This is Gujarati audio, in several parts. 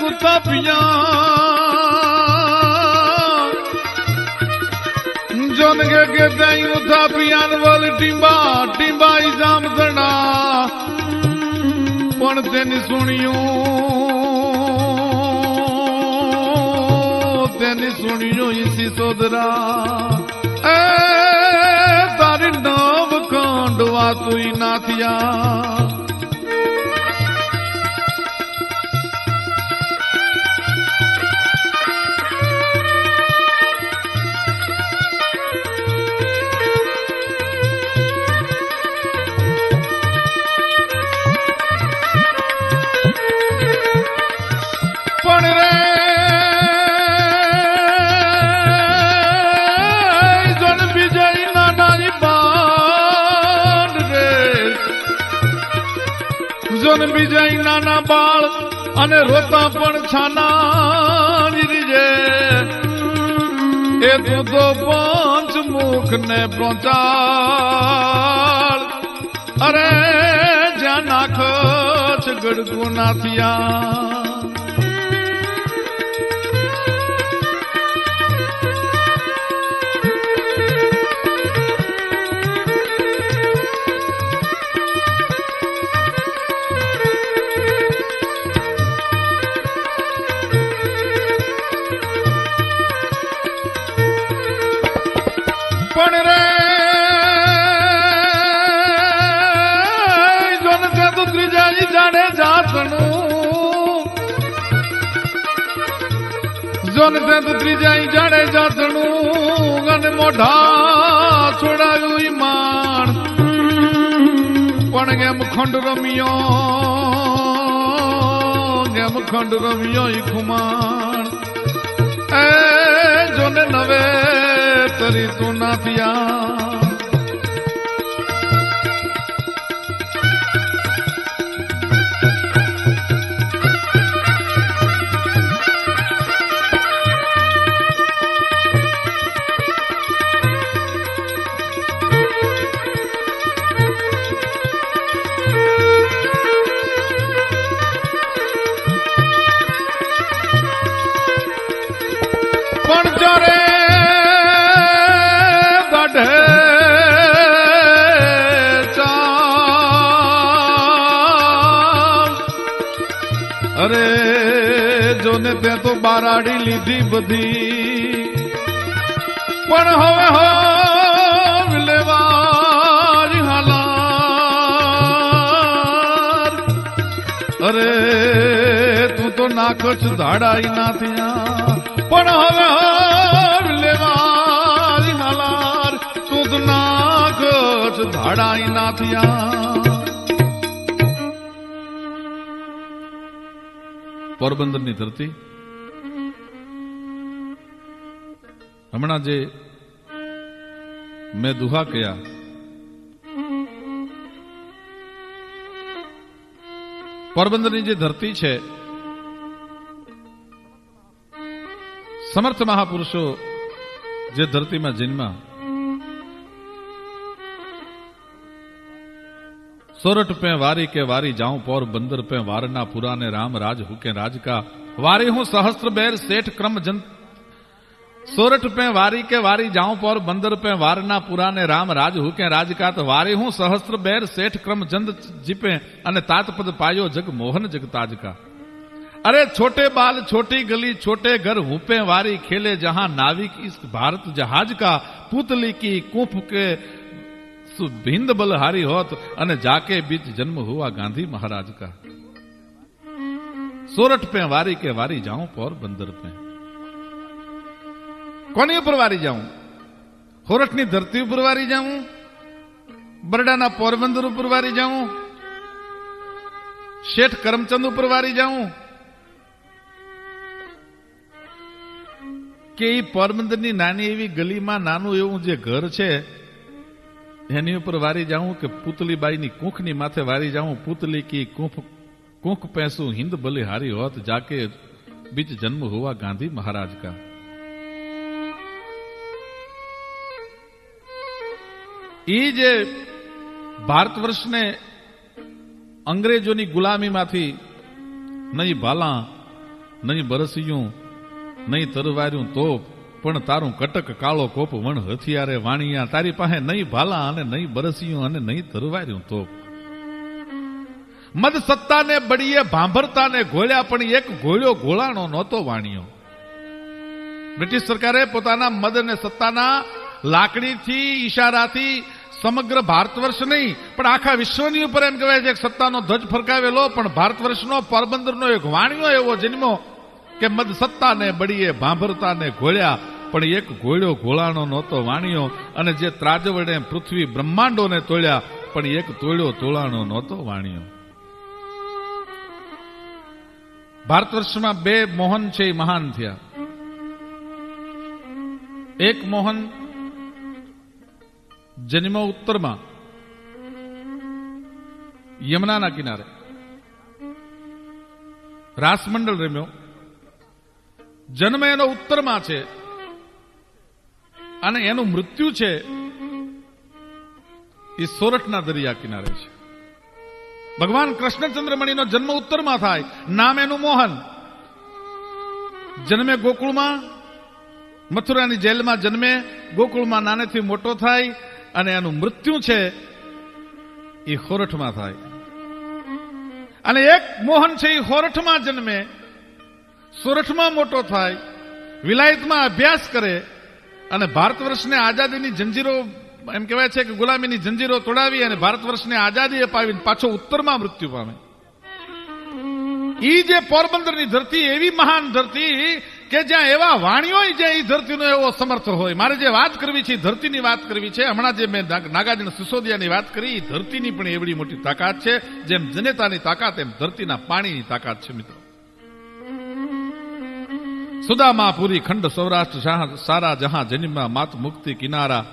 उठा पिया जोन के दई उठा पियान वाल टींबा टींबा इजाम दना पण तेनी सुनियो इसी सोदरा ए तारी नव खंडवा तू नाथिया विजय नाना बाल अने रोता पण छाना नीरजे ए तू तो पंच मुख ने पहुंचाल अरे जाना खच गड़गु नाथिया पण रे जोन से तू त्रिजाई जाने जातनु जोन से तू त्रिजाई जाने जातनु गन मोढ़ा छोड़ायु ईमान पण गेम खंड रमियो ई खुमान ए जोने नवे तरी तू नाथिया पण जरे अरे जोने ते तो बाराड़ी लीधी बधी पण हवे हो विलेवारी हालार अरे तू तो नाकच धाड़ाई ना थिया पण हवे हो विलेवारी हालार तू तो नाकच धाड़ाई ना थिया पोरबंदर की धरती हमणा जे मैं दुहा किया पोरबंदर की धरती है समर्थ महापुरुषो जे धरती में जन्मा सोरठ पे वारी के वारी जाऊं पौर बंदर पे वारना पुराने राम राज हुके राज का वारी हूं सहस्त्र बैर सेठ क्रम जन सोरठ पे वारी के वारी जाऊं पौर बंदर पे वारना पुराने राम राज हुके राज का तो वारी हूं सहस्त्र बैर सेठ क्रम जंद जिपे अने तात पद पायो जग मोहन जग ताज का अरे छोटे बाल छोटी गली छोटे घर हुपे वारी खेले जहां नाविक इस भारत जहाज का पुतली की कुंभ के भिंद बलहारी होत अने जाके बीच जन्म हुआ गांधी महाराज का सोरठ पे वारी के वारी जाऊं पौर बंदर पे कोनी ऊपर वारी जाऊं होरठ नी धरती ऊपर वारी जाऊं बरडाना पोरबंदर ऊपर वारी जाऊं शेठ करमचंद ऊपर वारी जाऊं के पोरबंदर नी नानी एवी गली में नानू एवं जे घर छे एनी ऊपर वारी जाऊं के पुतली बाई नी कूख नी माथे वारी जाऊं पुतली की कूख पैसू हिंद बलिहारी होत जाके बीच जन्म हुआ गांधी महाराज का ई जे भारतवर्ष ने अंग्रेजों की गुलामी माथी नहीं भाला નહીં બરસિયું નહીં તરવાર્યું તોપ, પણ તારું કટક કાળો કોપ વણ હથિયારે વાણિયા. તારી પાસે નહીં ભાલા અને નહીં બરસિયું અને નહીં તરવાર્યું તોપ. મદ સત્તાને બળીએ ભાંભરતાને ઘોળ્યા, પણ એક ઘોળ્યો ઘોળાણો નહોતો વાણિયો. બ્રિટિશ સરકારે પોતાના મદ અને સત્તાના લાકડીથી ઈશારાથી સમગ્ર ભારત વર્ષ નહીં પણ આખા વિશ્વની ઉપર એમ કહેવાય છે સત્તાનો ધ્વજ ફરકાવેલો, પણ ભારત વર્ષનો પોરબંદરનો એક વાણિયો એવો જન્મો કે મદ સત્તાને બળીએ ભાંભરતાને ઘોળ્યા, પણ એક ઘોળ્યો ઘોળાણો નહોતો વાણિયો. અને જે ત્રાજવડે પૃથ્વી બ્રહ્માંડોને તોડ્યા, પણ એક તોડ્યો તોળાણો નહોતો વાણિયો. ભારત વર્ષમાં બે મોહન છે એ મહાન થયા. એક મોહન જન્મ ઉત્તરમાં યમુનાના કિનારે રાસમંડળ રમ્યો. જન્મ એનો ઉત્તરમાં છે અને એનું મૃત્યુ છે એ સોરઠના દરિયા કિનારે છે. ભગવાન કૃષ્ણચંદ્રમણીનો જન્મ ઉત્તરમાં થાય, નામ એનું મોહન. જન્મે ગોકુળમાં, મથુરાની જેલમાં જન્મે, ગોકુળમાં નાનેથી મોટો થાય અને એનું મૃત્યુ છે એ સોરઠમાં થાય. અને એક મોહન છે એ સોરઠમાં જન્મે, સોરઠમાં મોટો થાય, વિલાયતમાં અભ્યાસ કરે અને ભારત વર્ષને આઝાદીની જંજીરો એમ કહેવાય છે કે ગુલામીની જંજીરો તોડાવી અને ભારત વર્ષને આઝાદી અપાવીને પાછો ઉત્તરમાં મૃત્યુ પામે. ઈ જે પોરબંદરની ધરતી એવી મહાન ધરતી કે જ્યાં એવા વાણીઓ જે એ ધરતીનો એવો સમર્થ હોય. મારે જે વાત કરવી છે ધરતીની વાત કરવી છે. હમણાં જે મેં નાગાર્જુન સિસોદિયાની વાત કરી, ધરતીની પણ એવડી મોટી તાકાત છે. જેમ જનેતાની તાકાત એમ ધરતીના પાણીની તાકાત છે. મિત્રો, સુદામાપુરી ખંડ સૌરાષ્ટ્ર સારા જહાં જન્મા માત મુક્તિ કિનારા,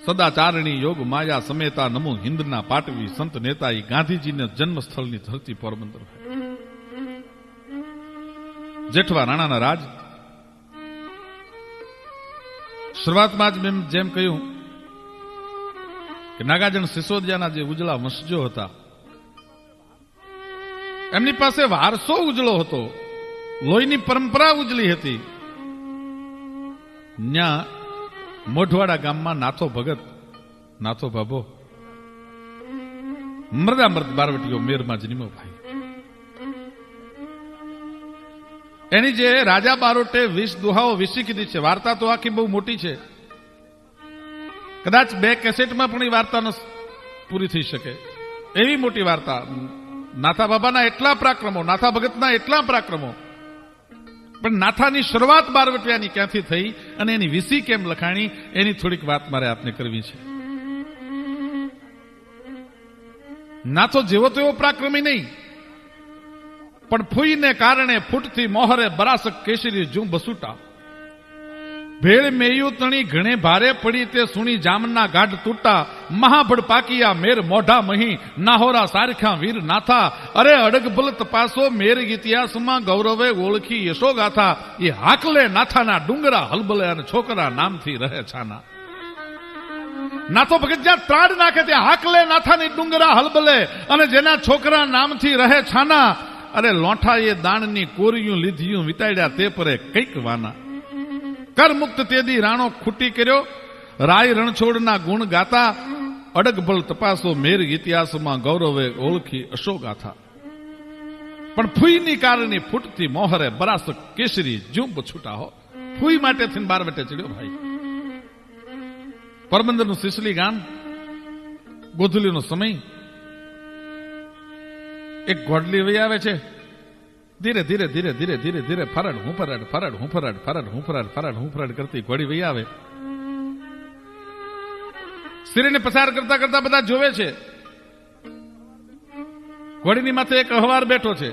સદાચારણી યોગ માયા સમેતા નમો હિન્દના પાટવી સંત નેતા. એ ગાંધીજીના જન્મસ્થળની ધરતી પોરબંદર. જેઠવા રાણાના રાજ. શરૂઆતમાં જ મેં જેમ કહ્યું કે નાગાર્જુન સિસોદિયાના જે ઉજળા વંશજો હતા એમની પાસે વારસો ઉજળો હતો, લોહીની પરંપરા ઉજળી હતી. ન્યા મોઢવાડા ગામમાં નાથો ભગત, નાથો બાબો, મૃદામૃત બારવટીઓ મેરમાં જન્મ્યો ભાઈ. એની જે રાજા બારોટે 20 દુહાઓ વિસી કીધી છે. વાર્તા તો આખી બહુ મોટી છે, કદાચ 2 કેસેટમાં પણ એ વાર્તા પૂરી થઈ શકે એવી મોટી વાર્તા. નાથા બાબાના એટલા પરાક્રમો, નાથા ભગતના એટલા પરાક્રમો, પણ નાથાની શરૂઆત બારવટિયાની ક્યાંથી થઈ અને એની વિસી કેમ લખાણી એની થોડીક વાત મારે આપને કરવી છે. નાથો જેવો તેવો પરાક્રમી નહીં, પણ ફૂઈને કારણે ફૂટથી મોહરે બરાસક કેસરી જું બસુટા. ભેળ મેયું તણી ઘણે ભારે પડી તે સુણી જામના ગાઢ તૂટા. મહાભડ પાકિયા મેર મોઢા મહી નાહોરા સારખ્યા વીર નાથા. અરે અડગભલ તપાસો મેર ઇતિહાસમાં ગૌરવે ઓળખી યશો ગાથા. એ હાકલે નાથાના ડુંગરા હલબલે અને છોકરા નામથી રહે છાના. નાથો ભગત જ્યાં ત્રાડ નાખે ત્યાં હાકલે નાથાની ડુંગરા હલબલે અને જેના છોકરા નામથી રહે છાના. અરે લોઠાએ દાણની કોરિયું લીધિયું વિતાડ્યા તે પરે કઈક વાના. કર મુક્ત તેદી રાણો ખૂટી કર્યો, રાય રણછોડના ગુણ ગાતા. અડગભલ તપાસો મેર ઇતિહાસમાં ગૌરવે ઓળખી અશોગાથા. પણ ફૂઈની કારણે ફૂટતી મોહરે બરાસક કેસરી જુંબ છૂટા. હો, ફૂઈ માટે થઈને બારવટે ચડ્યો ભાઈ. પોરબંદરનું સિસલી ગામ, ગોધુલીનો સમય. એક ઘોડલી વહી આવે છે, ધીરે ધીરે ધીરે ધીરે ધીરે ધીરે ફરડ હું ફરડ ફરડ હું ફરડ ફરડ હું ફરડ ફરડ હું ફરડ કરતી ઘોડી વહી આવે. સ્ત્રીને પસાર કરતા કરતા બધા જોવે છે. ઘોડીની માથે એક અહવાર બેઠો છે,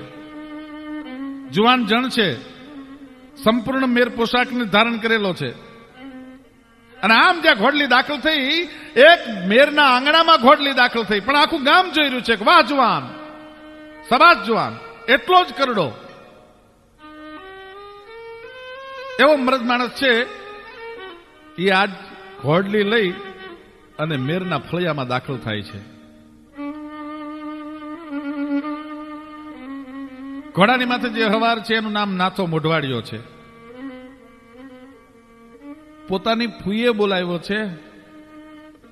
જુવાન જણ છે, સંપૂર્ણ મેર પોશાકને ધારણ કરેલો છે. અને આમ જ્યાં ઘોડલી દાખલ થઈ, એક મેરના આંગણામાં ઘોડલી દાખલ થઈ, પણ આખું ગામ જોઈ રહ્યું છે કે વાહ જુવાન, સબાસ જુવાન, એટલો જ કરડો. એવો મરદ માણસ છે એ આજ ઘોડલી લઈ અને મેરના ફળિયામાં દાખલ થાય છે. ઘોડાની માથે જે હવાર છે એનું નામ નાથો મોઢવાડિયો છે. પોતાની ફૂઈએ બોલાવ્યો છે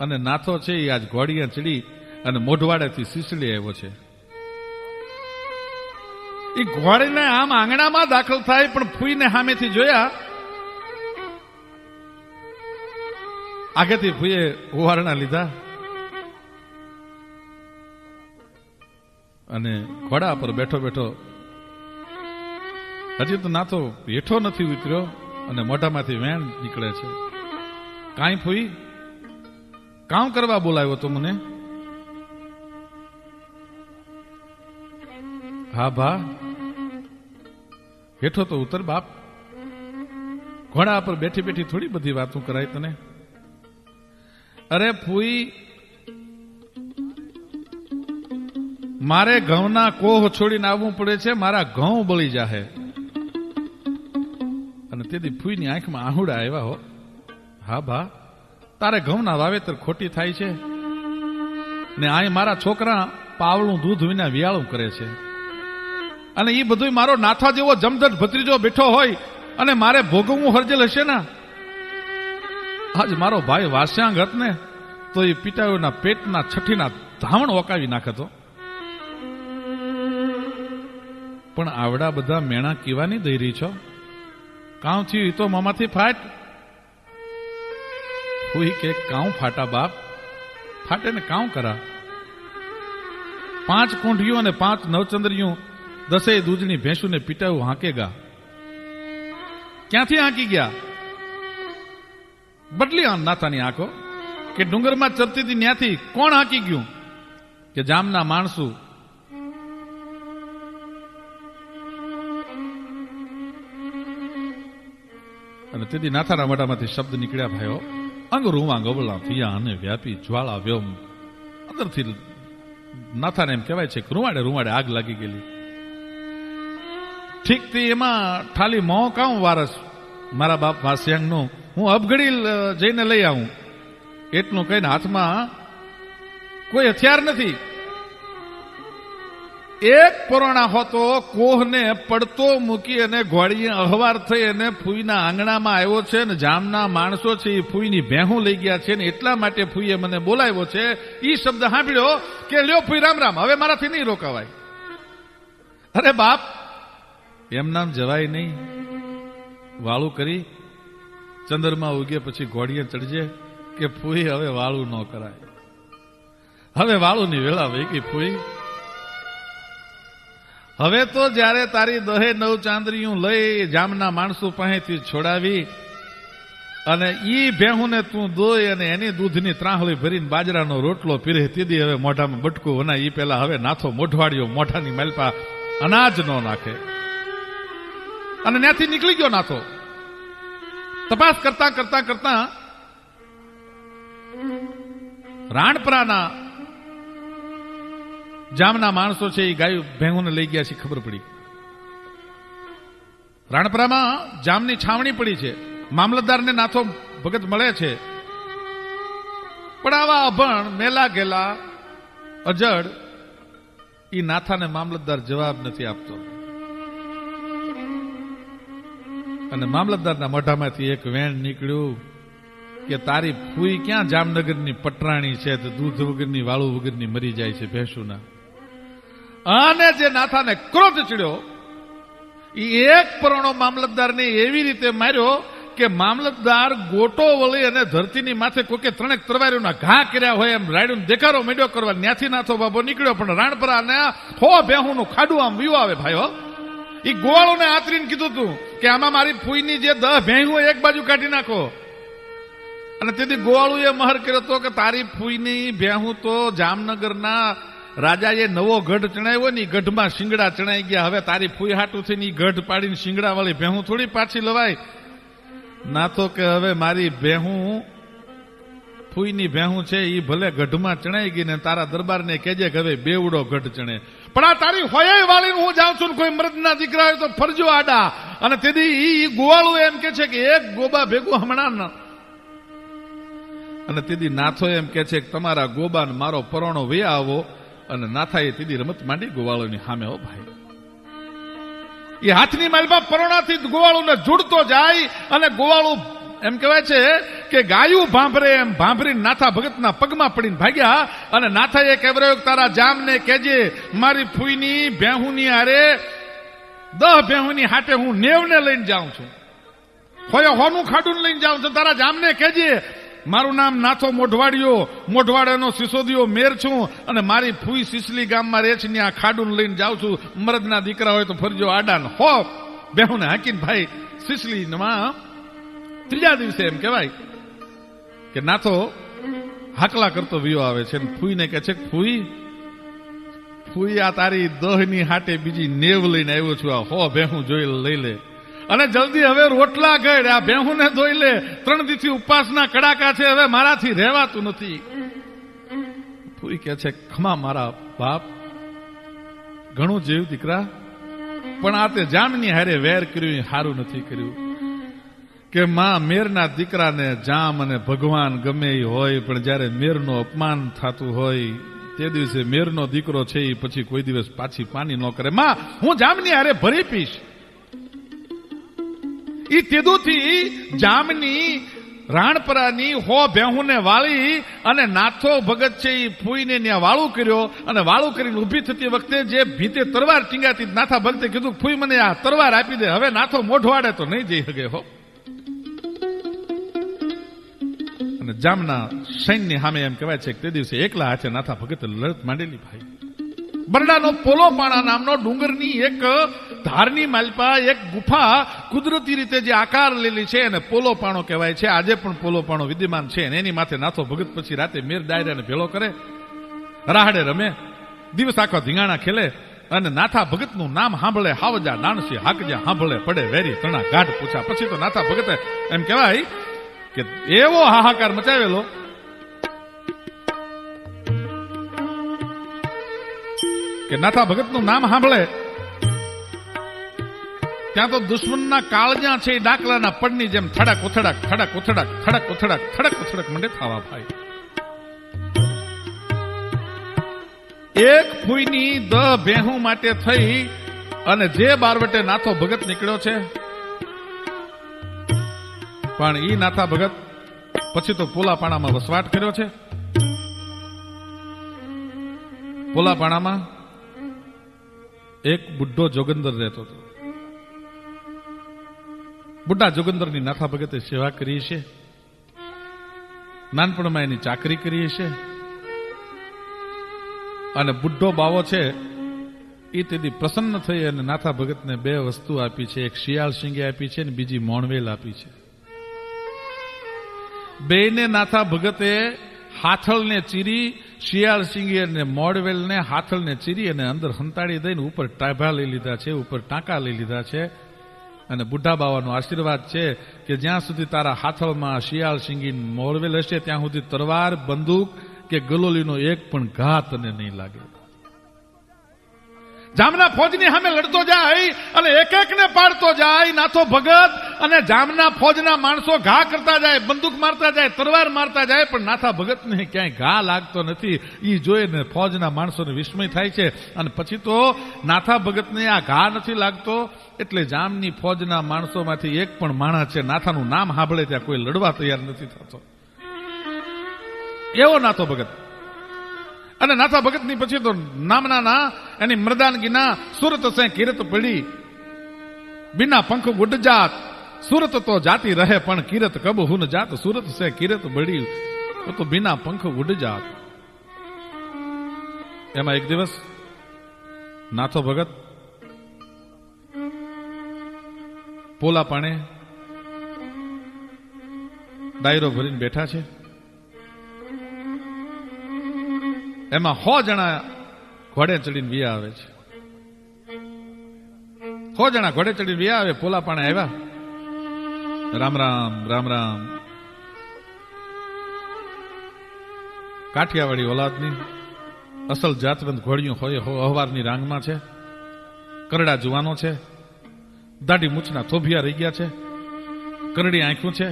અને નાથો છે એ આજ ઘોડીએ ચડી અને મોઢવાડેથી સીસડી આવ્યો છે. એ ઘોડીને આમ આંગણામાં દાખલ થાય પણ ફૂઈને સામેથી જોયા. આગેથી ફૂઈએ ઓવારણા લીધા અને ઘોડા પર બેઠો બેઠો હજી તો નાથો હેઠો નથી ઉતર્યો અને મોઢામાંથી વેણ નીકળે છે. કાંઈ ફૂઈ કામ કરવા બોલાવ્યો તો મને? હા ભા હેઠો તો ઉતર બાપ. ઘોડા પર બેઠી બેઠી થોડી બધી વાતો કરાય તને. અરે ફૂઈ મારે ઘઉંના કોહ છોડીને આવવું પડે છે, મારા ઘઉં બળી જાહે. અને તેથી ફૂઈની આંખમાં આહુડા આવ્યા. હો હા ભા તારે ઘઉંના વાવેતર ખોટી થાય છે ને અહીં મારા છોકરા પાવળું દૂધ વિના વિયાળું કરે છે અને એ બધું મારો નાથા જેવો જમધટ ભત્રીજો બેઠો હોય અને મારે ભોગવવું હરજેલ હશે ને. આજ મારો ભાઈ વાસ્યાંગ હત ને તો એ પિતાઓના પેટના છઠ્ઠીના ધાવણ ઓકાવી નાખે તો. પણ આવડા બધા મેણા કેવાની દઈ રહી છો? કાં થયું એ તો મામાથી ફાટ. કોઈ કે કાઉ ફાટા બાપ? ફાટે ને કાઉ કરા. 5 કુંઢીઓ અને 5 નવચંદ્રિયું 10 દૂધની ભેંસુને પીટાયું હાંકેગા. ક્યાંથી હાંકી ગયા? બદલી નાથાની આંખો કે ડુંગરમાં ચરતી હતી ત્યાંથી કોણ હાંકી ગયું? કે જામના માણસો. અને તેથી નાથાના મોઢામાંથી શબ્દ નીકળ્યા ભાઈઓ. અંગ રૂમા ગબલા થયા અને વ્યાપી જ્વાળા વ્યોમ. અંદરથી નાથાને એમ કહેવાય છે કે રૂવાડે રૂવાડે આગ લાગી ગયેલી. ઠીક તે એમાં ઠાલી મોં કાઉ વારસ મારા બાપ વાસ્યાંગનું હું અબઘડી જઈને લઈ આવું એટલું કહીને હાથમાં કોઈ હથિયાર નથી. એક પરોણા હોતો કોહને પડતો મૂકી અને ઘોડીએ અહવાર થઈ અને ફૂઈના આંગણામાં આવ્યો છે ને જામના માણસો છે એ ફૂઈની ભેહું લઈ ગયા છે ને એટલા માટે ફૂઈએ મને બોલાવ્યો છે. એ શબ્દ સાંભળ્યો કે લ્યો ફૂઈ રામ રામ, હવે મારાથી નહીં રોકાવાય. અરે બાપ એમ નામ જવાય નહીં. વાળું કરી ચંદ્રમાં ઉગે પછી ઘોડીએ ચડજે કે ફૂઈ હવે વાળું ન કરાય. હવે વાળુની વેળા વહી ગઈ ફૂઈ. હવે તો જયારે તારી 10 ચાંદરીયું લઈ જામના માણસો પાસેથી છોડાવી અને ઈ ભેહુને તું દોય અને એની દૂધની ત્રાહળી ભરીને બાજરાનો રોટલો પીરે તીધી હવે મોઢામાં બટકું વના. ઈ પેલા હવે નાથો મોઢવાડિયો મોઢાની માલપા અનાજ નો નાખે. અને ત્યાંથી નીકળી ગયો નાથો. તપાસ કરતા કરતા કરતા રાણપરાના જામના માણસો છે એ ગાયું ભેંગુને લઈ ગયા છે ખબર પડી. રાણપરામાં જામની છાવણી પડી છે. મામલતદારને નાથો ભગત મળે છે. પણ આવા અભણ મેલા ગેલા અજડ એ નાથાને મામલતદાર જવાબ નથી આપતો. અને મામલતદારના મોઢામાંથી એક વેણ નીકળ્યું કે તારી ફૂઈ ક્યાં જામનગરની પટરાણી છે તો દૂધ વગરની વાળું વગરની મરી જાય છે ભેંસુના. અને જે નાથાને ક્રોધ ચડ્યો એ એક પરોણો મામલતદારને એવી રીતે માર્યો કે મામલતદાર ગોટો વળી અને ધરતીની માથે કોકે 3 તરવારીઓના ઘા કર્યા હોય એમ રાયડું દેખારો મેળ્યો કરવા ત્યાંથી નાથો બાબો નીકળ્યો. પણ રાણપરાને 100 ભેહુંનું ખાડું આમ વ્યુ આવે ભાઈઓ. એ ગોવાળોને આતરીને કીધું તું કે આમાં મારી ફૂઈની જે 10 ભેહું એક બાજુ કાઢી નાખો. અને તેથી ગોવાળુએ મહર કર્યો હતો કે તારી ફૂઈની ભેહું તો જામનગરના રાજાએ નવો ગઢ ચણાવ્યો ને ગઢમાં શિંગડા ચણાઈ ગયા. હવે તારી ફૂઈ હાટું થઈને ગઢ પાડીને શિંગડા વાળી ભેહું થોડી પાછી લવાય. ના તો કે હવે મારી ભેહું ફૂઈની ભેહું છે એ ભલે ગઢમાં ચણાઈ ગઈ ને તારા દરબારને કહેજે કે હવે બેવડો ગઢ ચણે. પણ આ તારી હોય વાળીને હું જાઉં છું ને કોઈ મર્દના દીકરા હોય તો ફરજો આડા. અને તેથી ઈ ગોવાળું એમ કે છે કે એક ગોબા ભેગું હમણાં ન. અને તેથી નાથો એમ કે છે કે તમારા ગોબાને મારો પરોણો વૈયા આવો. અને નાથાએ તીધી રમત માંડી ગોવાળોની સામે. હો ભાઈ એ હાથની માલમાં પરોણાથી ગોવાળુને જોડતો જાય અને ગોવાળું એમ કહેવાય છે કે ગાયું ભાંભરે એમ ભાંભરી નાથા ભગતના પગમાં પડીને ભાગ્યા અને નાથાએ કહેવાયો તારા જામને કહેજે મારી ફૂઈની બેહુની હારે 10 બેહુની હાટે હું 90 ને લઈને જાઉં છું, હોનું ખાડું લઈને જાઉં છું, તારા જામને કહેજે મારું નામ નાથો મોઢવાડિયો, મોઢવાડિયાનો સિસોદિયો મેર છું અને મારી ફૂઈ સિસલી ગામમાં રહે છે, ત્યાં ખાડું લઈને જાઉં છું, મરદના દીકરા હોય તો ફરજો આડાન હો બેહુને હાકીને ભાઈ સિસલીમાં ત્રીજા દિવસે એમ કહેવાય કે નાથો હાકલા કરતો વિયો આવે છે, ફૂઈને કહે છે ફૂઈ આ તારી 10 ની હાટે બીજી 90 લઈને આવ્યો છું, આ હો બેહું જોઈ લઈ લે અને જલ્દી હવે રોટલા ગળ, આ બેહું ને ધોઈ લે, 3 દિવસથી ઉપવાસના કડાકા છે, હવે મારાથી રહેવાતું નથી. ફૂઈ કહે છે ખમા મારા બાપ, ઘણું જેવું દીકરા, પણ આ તે જામની હારે વેર કર્યું સારું નથી કર્યું કે માં મેરના દીકરાને જામ અને ભગવાન ગમે એ હોય, પણ જયારે મેરનું અપમાન થતું હોય તે દિવસે મેરનો દીકરો છે એ પછી કોઈ દિવસ પાછી પાની ન કરે. માં હું જામની હારે ભરી પીશ. એ તેદુથી જામની રાણપરાની હો બેહુને વાળી અને નાથો ભગત છે એ ફૂઈને ત્યાં વાળું કર્યો અને વાળું કરીને ઉભી થતી વખતે જે ભીતે તરવાર ટીંગાતી નાથા ભગતે કીધું ફૂઈ મને આ તરવાર આપી દે, હવે નાથો મોઢવાડે તો નહીં જઈ શકે હો. અને જામના સૈન્ય સામે એમ કહેવાય છે કે તે દિવસે એકલા હાથે નાથા ભગતે લડત માંડેલી. ભાઈ બરડાનો પોલોપાણા નામનો ડુંગરની એક ધારની માલપા એક ગુફા કુદરતી રીતે જે આકાર લેલી છે અને પોલોપાણો કહેવાય છે. આજે પણ પોલોપાણો વિદ્યમાન છે અને એની માથે નાથો ભગત પછી રાતે મેર ડાયરાને ભેળો કરે, રાહડે રમે, દિવસ આખો ધીંગાણા ખેલે અને નાથા ભગતનું નામ સાંભળે હાવજા ડાણસી હાકજા સાંભળે પડે વેરી તણા ગાઢ પૂછા. પછી તો નાથા ભગતે એમ કહેવાય કે એવો હાહાકાર મચાવેલો કે નાથા ભગતનું નામ સાંભળે ત્યાં તો દુશ્મનના કાળજા છે એ ડાકલાના પડની જેમ થડક ઉથડક થડક ઉથડક થડક ઉથડક થડક ઉથડક મંડે થવા. ભાઈ એક ફૂઈની 10 બેહું માટે થઈ અને જે બારવટે નાથો ભગત નીકળ્યો છે, પણ ઈ નાથા ભગત પછી તો પોલાપાણામાં વસવાટ કર્યો છે. પોલાપાણામાં એક બુઢો જોગંદર રહેતો હતો. બુઢા જોગંદરની નાથા ભગતે સેવા કરી છે, નાનપણમાં એની ચાકરી કરી છે અને બુઢો બાવો છે એ તેથી પ્રસન્ન થઈ અને નાથા ભગતને 2 વસ્તુ આપી છે, એક શિયાળ શીંગે આપી છે અને બીજી મોણવેલ આપી છે. બેને નાથા ભગતે હાથળને ચીરી, શિયાળ સિંગી અને મોડવેલને હાથળને ચીરી અને અંદર હંતાડી દઈને ઉપર ટાભા લઈ લીધા છે, ઉપર ટાંકા લઈ લીધા છે. અને બુઢા બાવાનો આશીર્વાદ છે કે જ્યાં સુધી તારા હાથળમાં શિયાળ સિંગી મોડવેલ હશે ત્યાં સુધી તરવાર, બંદૂક કે ગલોલીનો એક પણ ઘા તને નહીં લાગે. જામના ફોજની સામે લડતો જાય અને એક એકને પાડતો જાય નાથો ભગત, અને જામના ફોજના માણસો ઘા કરતા જાય, બંદૂક મારતા જાય, તરવાર મારતા જાય, પણ નાથા ભગતને ક્યાંય ઘા લાગતો નથી. એ જોઈને ફોજના માણસોને વિસ્મય થાય છે અને પછી તો નાથા ભગતને આ ઘા નથી લાગતો એટલે જામની ફોજના માણસોમાંથી એક પણ માણસ છે નાથાનું નામ સાંભળે ત્યાં કોઈ લડવા તૈયાર નથી થતો. એવો નાથો ભગત. અને નાથા ભગતની પછી તો નામના એની મૃદાનગીના સુરત સે કિરત પડી, બિના પંખ ગુડ જાત, સુરત તો જાતી રહે પણ કિરત કબ હુન જાત, સુરત સે કિરત બડી તો બિના પંખ ઉડ જાત. એમાં એક દિવસ નાથો ભગત પોલા પાણે ડાયરો ભરીને બેઠા છે. એમાં 100 જણા ઘોડે ચડીને વિયા આવે છે. 100 જણા ઘોડે ચડીને વિયા આવે. પોલા પાણે આવ્યા, રામ રામ રામ રામ. કાઠિયાવાડી ઓલાદની અસલ જાતવંત ઘોડિયું હોય, અહવારની રાંગમાં છે, કરડા જુવાનો છે, દાઢી મૂછના થોભિયા રહી ગયા છે, કરડી આંખું છે,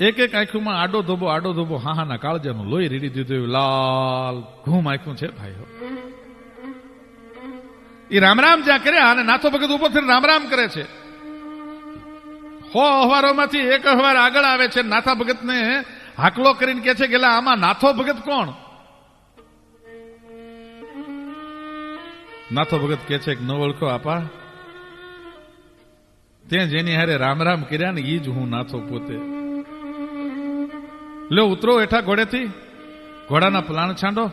એક એક આંખુમાં આડો ધોબો હાહાના કાળજાનું લોહી રેડી દીધું, લાલ ઘૂમ આંખું છે. ભાઈઓ એ રામ રામ જ્યાં કર્યા અને નાથો ભગત ઉભો થઈને રામ રામ કરે છે. હો અહવારોમાંથી એક અહવાર આગળ આવે છે. નાથા ભગતને હાકલો કરીને કે છે કે આમાં નાથો ભગત કોણ? નાથો ભગત કે છે કે ન ઓળખો આપા, ત્યાં જેની હારે રામ રામ કર્યા ને ઈ જ હું નાથો પોતે. લ્યો ઉતરો હેઠા ઘોડેથી, ઘોડાના પલાણ છાંડો,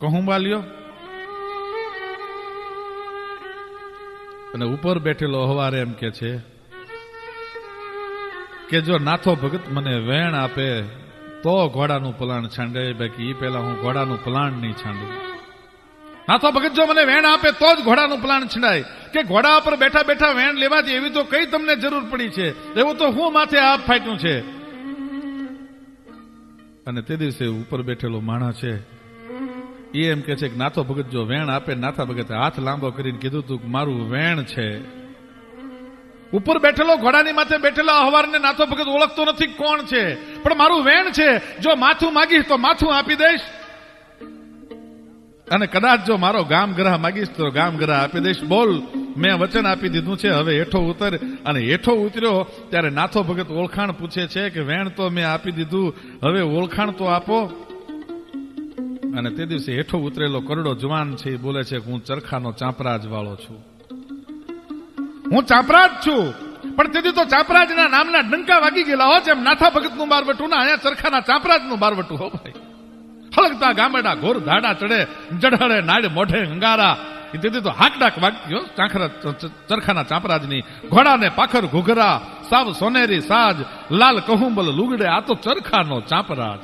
કહુંબા લ્યો. અને ઉપર બેઠેલો હવારે એમ કે છે કે જો નાથો ભગત મને વેણ આપે તો ઘોડાનું પલાણ છાંડે, બાકી ઈ પેલા હું ઘોડાનું પલાણ નહીં છાંડું. નાથો ભગત જો મને વેણ આપે તો જ ઘોડાનું પલાણ છંડાય. કે ઘોડા પર બેઠા બેઠા વેણ લેવાથી એવી તો કઈ તમને જરૂર પડી છે? એવું તો હું માથે આપ ફાટ્યું છે. અને તે દિવસે ઉપર બેઠેલો માણસ છે એ એમ કે છે કે નાથો ભગત જો વેણ આપે. નાથા ભગતે હાથ લાંબો કરીને કીધું તું મારું વેણ છે. ઉપર બેઠેલો ઘોડાની માથે બેઠેલા અહવારને નાથો ભગત ઓળખતો નથી કોણ છે, પણ મારું વેણ છે. જો માથું માગીશ તો માથું આપી દઈશ, અને કદાચ જો મારો ગામ ગ્રહ માગીશ તો ગામ ગ્રહ આપી દઈશ. બોલ, મેં વચન આપી દીધું છે, હવે હેઠો ઉતર. અને હેઠો ઉતર્યો ત્યારે નાથો ભગત ઓળખાણ પૂછે છે કે વેણ તો મેં આપી દીધું, હવે ઓળખાણ તો આપો. અને તે દિવસે હેઠો ઉતરેલો કરડો જવાન છે એ બોલે છે કે હું ચરખાનો ચાંપરાજ વાળો છું, હું ચાંપરાજ છું. પણ તેથી તો ચાંપરાજના નામના ડંકા વાગી ગયેલા હો, જેમ નાથા ભગતનું બારવટું ના અહીંયા ચરખાના ચાંપરાજનું બારવટું હો ભાઈ. હલકતા ગામડા ઘોર ધાડા ચડે, જડહડે નાડ મોઢે હંગારા. તેથી તો હાકડાક વાગતી હો ચરખાના ચાંપરાજની. ઘોડાને પાખર ઘુઘરા, સાવ સોનેરી સાજ, લાલ કહુંબલ લુગડે, આ તો ચરખાનો ચાંપરાજ.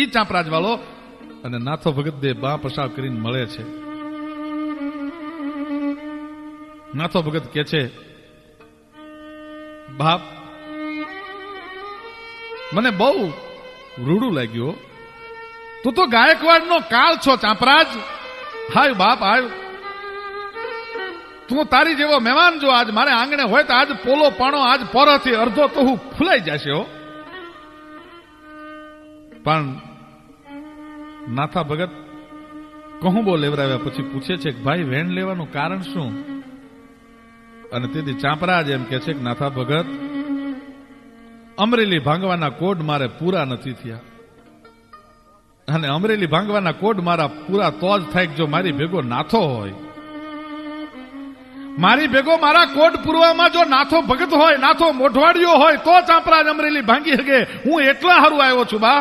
ઈ ચાંપરાજ વાળો. અને નાથો ભગત દે બા પસાવ કરીને મળે છે. નાથો ભગત કે છે બાપ મને બહુ રૂડું લાગ્યું, તું તો ગાયકવાડ નો કાળ છો ચાંપરાજ. હાય બાપ હાય, તું તારી જેવો મહેમાન જો આજ મારે આંગણે હોય તો આજ પોલો પાણો આજ પોરાથી અડધો તો હું ફૂલાઈ જશે હો. પણ નાથા ભગત કહુંબો લેવરાવ્યા પછી પૂછે છે કે ભાઈ વેણ લેવાનું કારણ શું? અને તેથી ચાંપરાજ એમ કે છે કે નાથા ભગત અમરેલી ભાંગવાના કોડ મારે પૂરા નથી થયા, અને અમરેલી ભાંગવાના કોડ મારા પૂરા તો જ થાય જો મારી ભેગો નાથો હોય. મારી ભેગો મારા કોડ પૂરવામાં જો નાથો ભગત હોય, નાથો મોઢવાડીયો હોય તો ચાંપરાજ અમરેલી ભાંગી શકે. હું એટલા હારું આવ્યો છું બા.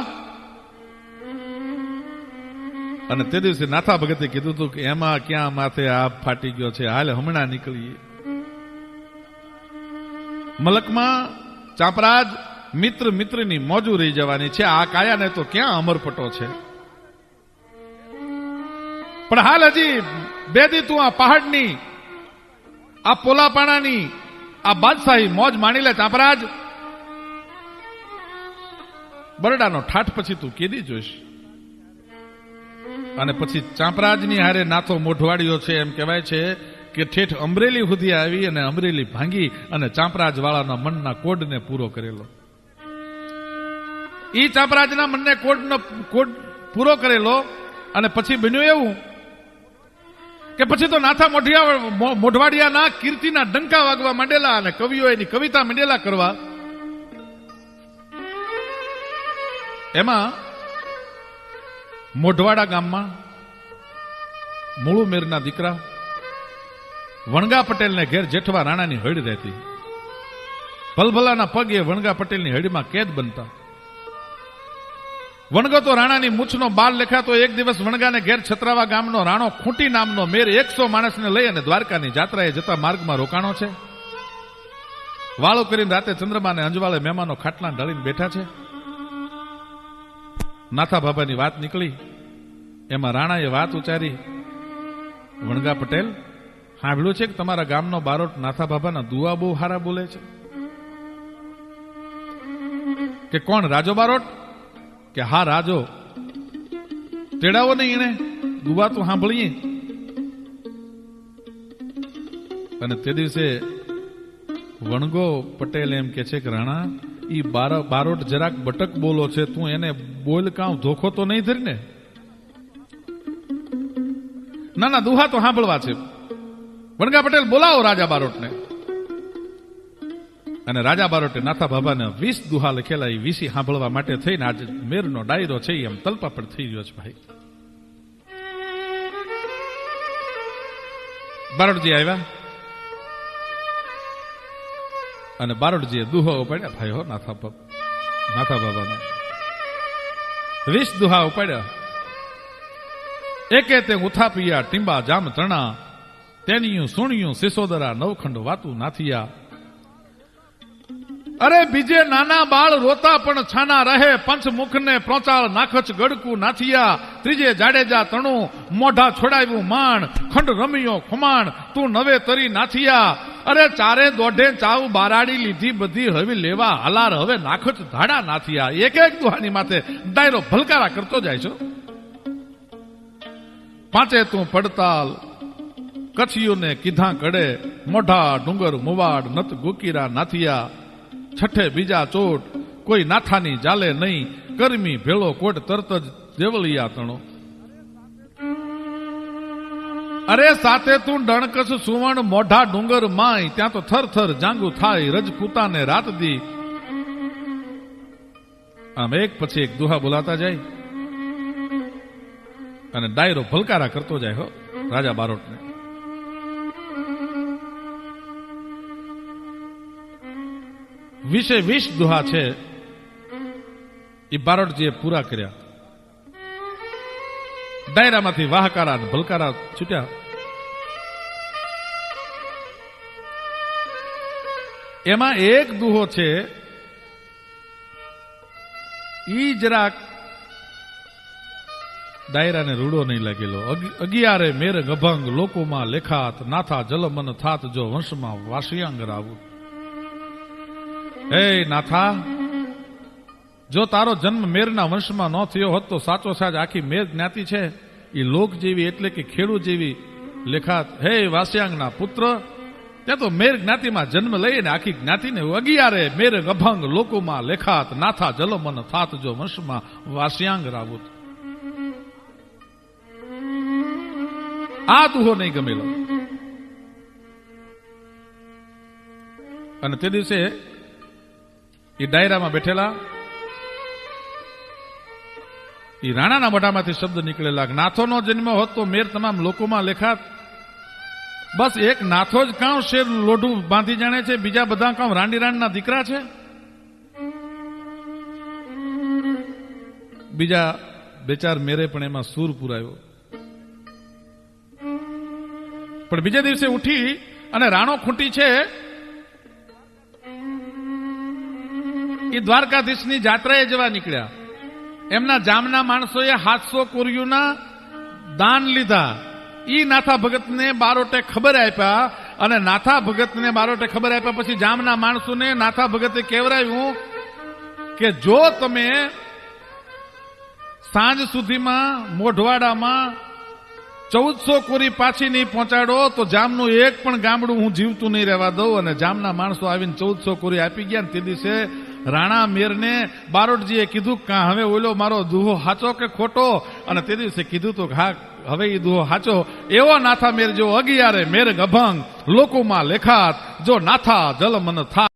અને તે દિવસે નાથા ભગતે કીધું હતું કે એમાં ક્યાં માથે આપ ફાટી ગયો છે, હાલ હમણાં નીકળીએ. મલકમાં ચાંપરાજ મિત્ર મિત્રની મોજુ રહી જવાની છે. આ કાયાને તો ક્યાં અમરપટો છે. પણ હાલ હજી બે દી તું આ પહાડની, આ પોલાપાણાની, આ બાદશાહી મોજ માણી લે ચાંપરાજ. બરડાનો ઠાઠ પછી તું કેદી જોઈશ. અને પછી ચાંપરાજની હારે નાથો મોઢવાડીયો છે. એમ કહેવાય છે કે ઠેઠ અમરેલી સુધી આવી અને અમરેલી ભાંગી અને ચાંપરાજ વાળાના મનના કોડને પૂરો કરેલો. ઈ ચાંપરાજના મનને કોડ પૂરો કરેલો. અને પછી બન્યું એવું કે પછી તો નાથા મોઢવાડિયાના કીર્તિના ડંકા વાગવા માંડેલા અને કવિઓ એની કવિતા માંડેલા કરવા. એમાં મોઢવાડા ગામમાં મૂળુમેરના દીકરા વણગા પટેલને ઘેર જેઠવા રાણાની હડ રહેતી. ભલભલાના પગ એ વણગા પટેલની હડમાં કેદ બનતા. વણગો તો રાણાની મૂછનો બાલ લેખાતો. એક દિવસ વણગાને ઘેર છત્રાવા ગામનો રાણો ખૂંટી નામનો મેર 100 માણસને લઈ અને દ્વારકાની જાત્રાએ જતા માર્ગમાં રોકાણો છે. વાળો કરીને રાતે ચંદ્રમાને અંજવાળે મહેમાનો ખાટલા ઢાળીને બેઠા છે. નાથા બાબાની વાત નીકળી. એમાં રાણાએ વાત ઉચ્ચારી, વણગા પટેલ સાંભળ્યું છે કે તમારા ગામનો બારોટ નાથા બાબાના દુઆ બહુ હારા બોલે છે. કે કોણ, રાજો બારોટ? કે હા રાજો. તેડાવો નહીં એને, દુઆ તો સાંભળીએ. અને તે દિવસે વણગો પટેલ એમ કે છે કે રાણા ઈ બારોટ જરાક બટક બોલો છે, તું એને બોલ કાં ધોખો તો નહીં ધરી ને? ના ના, દુહા તો સાંભળવા છે. વણગા પટેલ બોલાવો રાજા બારોટને. અને રાજા બારોટે નાથા બાબાને 20 દુહા લખેલા એ 20 સાંભળવા માટે થઈને આજે મેરનો ડાયરો છે એમ તલપા પર થઈ રહ્યો છે ભાઈ. બારોટજી આવ્યા અને બારોટજીએ દુહો ઉપાડ્યા ભાઈ હો નાથા બાબાના 20 દુહા ઉપાડ્યા. એકે તે ઉથાપિયા ટીંબા જામ તણા તેનિયું સુણિયું સિસોદરા નવખંડ વાતું નાથિયા. અરે બીજે નાના બાળ રોતા પણ છાના રહે પંચમુખ ને પ્રોચાળ નાખચ ગડકું નાથિયા. ત્રીજે જાડેજા તણું મોઢા છોડાવ્યું માણ ખંડ રમિયો ખુમાણ તું નવે તરી નાથિયા. અરે ચારે દોઢે ચાવ બારાડી લીધી બધી હવે લેવા હાલાર હવે નાખચ ધાડા નાથિયા. એક એક દુહાની માથે ડાયરો ભલકારા કરતો જાય છો. પાંચે તું પડતાલ કચ્છીઓને કીધા કડે મોઢા ડુંગર મુવાડ નત ગોકીરા નાથિયા. છઠ્ઠે બીજા ચોટ કોઈ નાથાની જાલે નહીં કરમી ભેળો કોટ તરત જ દેવળિયા તણો. અરે સાતે તું ડણકસ સુવર્ણ મોઢા ડુંગર માય ત્યાં તો થર થર જાંગુ થાય રજપૂતાને રાત દી. આમ એક પછી એક દુહા બોલાતા જાય અને ડાયરો ભલકારા કરતો જાય હો રાજા બારોટને. વીસે 20 દુહા છે એ બારોટજીએ પૂરા કર્યા. ડાયરામાંથી વાહકારા અને ભલકારા છૂટ્યા. એમાં એક દુહો છે ઈ જરાક ડાયરાને રૂડો નહીં લાગેલો. 11 મેર ગભંગ લોકોમાં લેખાત નાથા જલમન થાત જો વંશમાં વાસિયાંગ રાવું. હે નાથા, જો તારો જન્મ મેરના વંશમાં ન થયો હોત તો સાચો સાચ આખી મેર જ્ઞાતિ છે એ લોક જેવી એટલે કે ખેડૂત જેવી લેખાત. હે વાસ્યાંગના પુત્ર, ત્યાં તો મેર જ્ઞાતિમાં જન્મ લઈને આખી જ્ઞાતિને 11 મેર ગભંગ લોકોમાં લેખાત નાથા જલમન થાત જો વંશમાં વાસ્યાંગ રાવું. આ દુહો નહીં ગમેલો. અને તે દિવસે એ ડાયરામાં બેઠેલા એ રાણાના મોઢામાંથી શબ્દ નીકળેલા નાથોનો જન્મ હોત તો મેર તમામ લોકોમાં લેખાત. બસ એક નાથો જ કાં શેર લોઢું બાંધી જાણે છે, બીજા બધા કાં રાંડી રાંડના દીકરા છે. બીજા 2-4 મેરે પણ એમાં સૂર પુરાયો. પણ બીજા દિવસે ઉઠી અને રાણો ખૂંટી છે એ દ્વારકાધીશની જાત્રાએ જવા નીકળ્યા. એમના જામના માણસોએ 700 કોરિયુના દાન લીધા. ઈ નાથા ભગતને બારોટે ખબર આપ્યા અને નાથા ભગતને બારોટે ખબર આપ્યા પછી જામના માણસોને નાથા ભગતે કહેવરાયું કે જો તમે સાંજ સુધીમાં મોઢવાડામાં 1400 કોરી પાછી નહીં પહોંચાડો તો જામનું એક પણ ગામડું હું જીવતું નહીં રહેવા દઉં. અને જામના માણસો આવીને 1400 કોરી આપી ગયા. તે દિવસે રાણા મેરને બારોટજીએ કીધું કે હવે ઓલો મારો દુહો હાચો કે ખોટો? અને તે દિવસે કીધું તો હા હવે એ દુહો હાચો. એવો નાથા મેર જો 11 મેર ગભંગ લોકોમાં લેખાત જો નાથા જલ મન થા.